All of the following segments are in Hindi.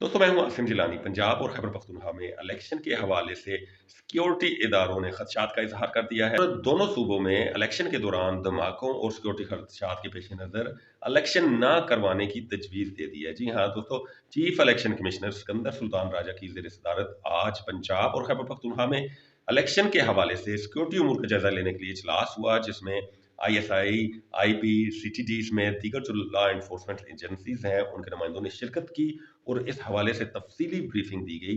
दोस्तों, मैं हूं आसिम जिलानी। पंजाब और खैबर पख्तूनख्वा में इलेक्शन के हवाले से सिक्योरिटी इदारों ने खदशात का इजहार कर दिया है और दोनों सूबों में इलेक्शन के दौरान धमाकों और सिक्योरिटी खदशात के पेश नज़र इलेक्शन न करवाने की तजवीज़ दे दी है। जी हाँ दोस्तों, chief election commissioner Sikandar Sultan Raja की ज़ेर सदारत आज पंजाब और खैबर पख्तूनख्वा में इलेक्शन के हवाले से सिक्योरिटी उमूर का जायजा लेने के लिए इजलास हुआ, जिसमें ISI, IP, CTD समेत दीगर जो लॉ एनफोर्समेंट एजेंसीज हैं उनके नुमाइंदों ने शिरकत की और इस हवाले से तफसीली ब्रीफिंग दी गई।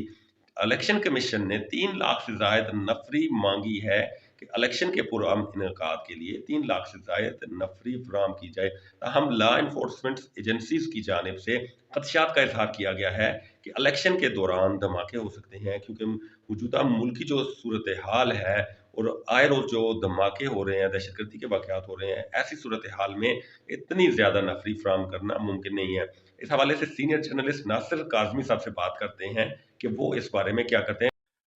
इलेक्शन कमीशन ने 3 लाख से जायद नफरी मांगी है कि इलेक्शन के पुरअमन इनेकाद के लिए 3 लाख से जायद नफरी फराम की जाए। ताहम लॉ इन्फोर्समेंट एजेंसीज की जानिब से खदशात का इजहार किया गया है कि इलेक्शन के दौरान धमाके हो सकते हैं, क्योंकि मौजूदा मुल्क की जो सूरत हाल है और आए रोज जो धमाके हो रहे हैं, दहशतगर्दी के वाकयात हो रहे हैं, ऐसी सूरत हाल में इतनी ज़्यादा नफरी फराम करना मुमकिन नहीं है। इस हवाले से सीनियर जर्नलिस्ट नासिर काज़मी साहब से बात करते हैं कि वो इस बारे में क्या कहते हैं।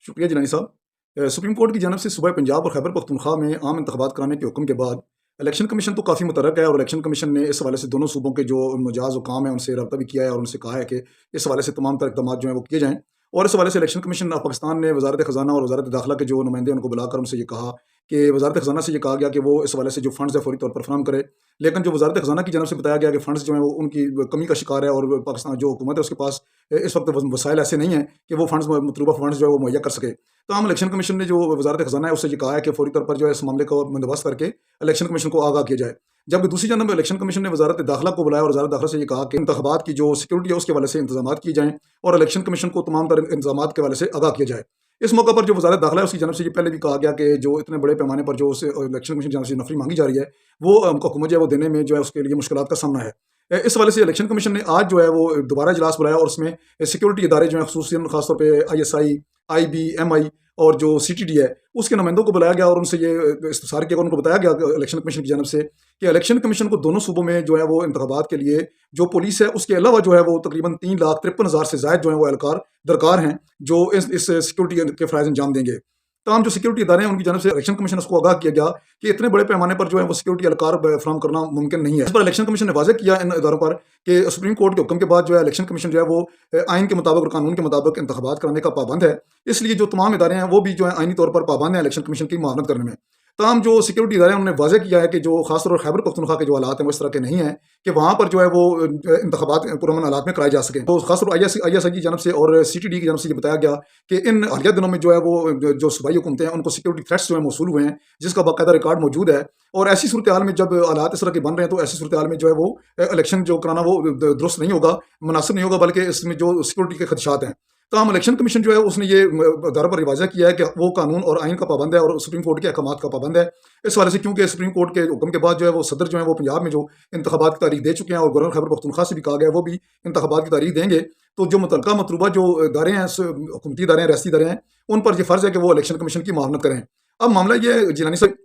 शुक्रिया जिलानी साहब। सुप्रीम कोर्ट की जानब से सूबा पंजाब और खैबर पख्तूनख्वा में आम इंतखाबात कराने के हुक्म के बाद इलेक्शन कमीशन तो काफ़ी मुतरक है और इलेक्शन कमीशन ने इस हवाले से दोनों सूबों के जो मजाज काम है उनसे रब्ता भी किया है और उनसे कहा है कि इस हवाले से तमाम तर इकदाम जो हैं वो किए जाएँ। और इस हवाले से इलेक्शन कमीशन पाकिस्तान ने वजारत ख़जाना और वजारत दाखिला के जो नुमाइंदे उनको बुलाकर उनसे ये कहा कि वजारत ख़जाना से ये कहा गया कि वो इस हवाले से जो फंड्स है फौरी तौर पर फराहम करे। लेकिन जो वजारत ख़जाना की जानब से बताया गया कि फंड्स जो हैं वो उनकी कमी का शिकार है और पाकिस्तान जो हुकूमत है उसके पास इस वक्त वसाइल ऐसे नहीं है कि वो फंड्स मतलूबा फंड्स जो है वो मुहैया कर सके। तो हम इलेक्शन कमीशन ने जो वजारत ख़जाना है उससे ये कहा है कि फौरी तौर पर जो है इस मामले को बंदोबस्त करके इलेक्शन कमीशन को आगाह किया जाए। जबकि दूसरी जानब इलेक्शन कमीशन ने वजारत दाखिला को बुलाया और वजारत दाखिला से ये कहा कि इंतखाबात की जो सिक्योरिटी है उसके हवाले से इंतजाम किए जाएँ और इलेक्शन कमीशन को तमाम तर इंतजाम के हवाले से आगाह किया जाए। इस मौके पर जो वजारत दाखिला है उसकी जानब से ये पहले भी कहा गया कि जो इतने बड़े पैमाने पर जो उसे इलेक्शन कमीशन की जानब से नफरी मांगी जा रही है वो हुकूमत जो है वो देने में जो है उसके लिए मुश्किलात का सामना है। इस हवाले से इलेक्शन कमीशन ने आज जो है वो दोबारा इजलास बुलाया और उसमें सिक्योरिटी इदारे जो हैं खसूसियन खासतौर पर ISI, IB, MI और जो CTD है उसके नुमाइंदों को बुलाया गया और उनसे ये इस्तफसार किया, उनको बताया गया इलेक्शन कमीशन की जानब से कि इलेक्शन कमीशन को दोनों सूबों में जो है वो इंतखाबात के लिए जो पुलिस है उसके अलावा जो है वो तकरीबन 3,53,000 से ज़ायद जो है वो एहलकार दरकार हैं जो इस सिक्योरिटी के फ़राइज़ अंजाम देंगे। तमाम जो सिक्योरिटी इदारे हैं उनकी जानब से इलेक्शन कमीशन को आगाह किया गया कि इतने बड़े पैमाने पर जो है वो सिक्योरिटी एहलकार फराहम करना मुमकिन नहीं है। इस पर इलेक्शन कमीशन ने वाज़ेह किया इन इदारों पर कि सुप्रीम कोर्ट के हुक्म के बाद जो है इलेक्शन कमीशन जो है वो आइन के मुताबिक और कानून के मुताबिक इंतखाबात कराने का पाबंद है। इसलिए जो तमाम इदारे हैं वो भी जो है आइनी तौर पर पाबंद हैं इलेक्शन कमीशन की मुआवनत करने में। तमाम जो सिक्योरिटी इदारे हैं उन्होंने वाज़ेह किया है कि जो खासतौर पर खैबर पख्तूनख्वा के जो हालात हैं वो इस तरह के नहीं हैं कि वहाँ पर जो है वो इंतखाबात पुरअमन हालात में कराए जा सकें। तो खासतौर पर ISI की जानब से और CTD की जानब से ये बताया गया कि इन हालिया दिनों में जो है वो जो सूबाई हुकूमतें हैं उनको सिक्योरिटी थ्रेट्स जो है मौसूल हुए हैं, जिसका बाकायदा रिकॉर्ड मौजूद है। और ऐसी सूरत हाल में जब हालात इस तरह के बन रहे हैं तो ऐसी सूरत हाल में जो है वो इलेक्शन जो कराना वो दुरुस्त नहीं होगा, मुनासिब नहीं होगा, बल्कि इसमें जो सिक्योरिटी के खदशात हैं। तो हम इलेक्शन कमीशन जो है उसने ये दायरा पर वाज़ेह किया है कि वो कानून और आइन का पाबंद है और सुप्रीम कोर्ट के अहकामात का पाबंद है। इस हवाले से क्योंकि सुप्रीम कोर्ट के हुक्म के बाद जो है वो सदर जो है वो पंजाब में जो इंतखाबात की तारीख दे चुके हैं और गवर्नर खैबर पख्तूनख्वा से भी कहा गया है वो भी इंतखाबात की तारीख देंगे। तो जो मुतलका मतलूबा जो इदारे हैं, हुकूमती इदारे हैं, रियासती इदारे हैं, उन पर यह फ़र्ज़ है कि वो इलेक्शन कमीशन की मुआवनत करें। अब मामला ये है जिलानी साहब,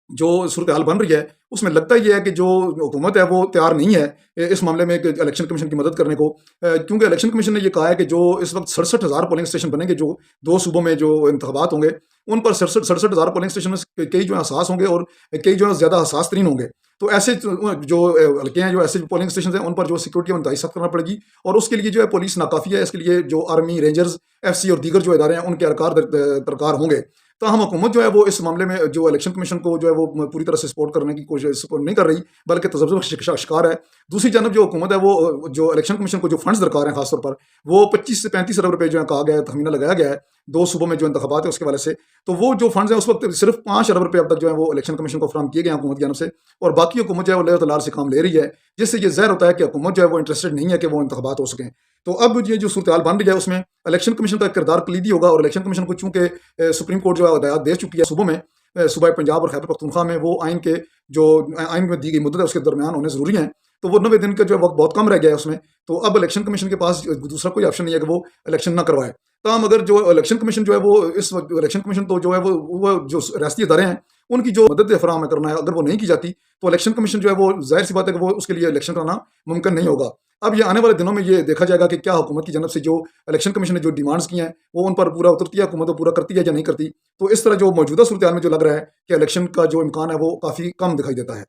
जो सूरत हाल बन रही है उसमें लगता ये है कि जो हुकूमत है वो तैयार नहीं है इस मामले में कि इलेक्शन कमीशन की मदद करने को, क्योंकि इलेक्शन कमीशन ने ये कहा है कि जो इस वक्त 67,000 पोलिंग स्टेशन बनेंगे जो दो सूबों में जो इंतखाबात होंगे उन पर 67,000 पोलिंग स्टेशन में कई जो है हसास होंगे और कई जो है ज़्यादा हसास तरीन होंगे। तो ऐसे जो हल्के हैं, जो ऐसे पोलिंग स्टेशन हैं उन पर जो सिक्योरिटी इंतहाई सख्त करना पड़ेगी और उसके लिए जो है पुलिस नाकाफ़ी है। इसके लिए जो आर्मी, रेंजर्स, FC और दीगर जो इदारे हैं उनके अहलकार दरकार होंगे। तो हम हुकूमत जो है वो इस मामले में जो इलेक्शन कमीशन को जो है वो पूरी तरह से सपोर्ट करने की कोशिश सपोर्ट नहीं कर रही, बल्कि तज़ब्ज़ुब का शिकार है। दूसरी जानब जो हुकूमत है वो जो इलेक्शन कमीशन को जो फंड्स दरकार हैं खासतौर पर वो 25 से 35 अरब रुपये जो है कहा गया है, तखमीना लगाया गया है दो सूबों में जो इंतखाबात है उसके वाले से। तो वो जो फंड्स हैं उस वक्त सिर्फ 5 अरब रुपये अब तक जो है वो इलेक्शन कमीशन को फराहम किए गए हैं हुकूमत की जानब से, और बाकी हुकूमत जो है वो लेवतलार से काम ले रही है, जिससे ये ज़ाहिर होता है कि हुकूमत जो है वो इंटरेस्टेड नहीं है कि वो इंतखाबात हो सकें। तो अब ये जो सूरत हाल बन रही है उसमें इलेक्शन कमीशन का किरदार कलीदी होगा और इलेक्शन कमीशन को चूँकि सुप्रीम कोर्ट जो है हिदायत दे चुकी है सूबों में, सूबा पंजाब और खैबर पख्तूनख्वा में वो आइन के जो आइन में दी गई मुद्दत है उसके दरमियान होने ज़रूरी हैं। तो वो 90 दिन का जो है वक्त बहुत कम रह गया है उसमें। तो अब इलेक्शन कमीशन के पास दूसरा कोई ऑप्शन नहीं है कि वो इलेक्शन ना करवाए। तमाम अगर जो इलेक्शन कमीशन जो है वो इस वक्त इलेक्शन कमीशन तो जो है वो जो रियासती इदारे हैं उनकी जो मदद फराहम करना है, अगर वो नहीं की जाती तो इलेक्शन कमीशन जो है वो ज़ाहिर सी बात है कि वो उसके लिए इलेक्शन कराना मुमकिन नहीं होगा। अब ये आने वाले दिनों में ये देखा जाएगा कि क्या हुकूमत की जानब से जो इलेक्शन कमीशन ने जो डिमांड्स की हैं वो उन पर पूरा उतरती है, हुकूमत वो पूरा करती है या नहीं करती। तो इस तरह जो मौजूदा सूरत हाल में जो लग रहा है कि इलेक्शन का जो इम्कान है वो काफ़ी कम दिखाई देता है।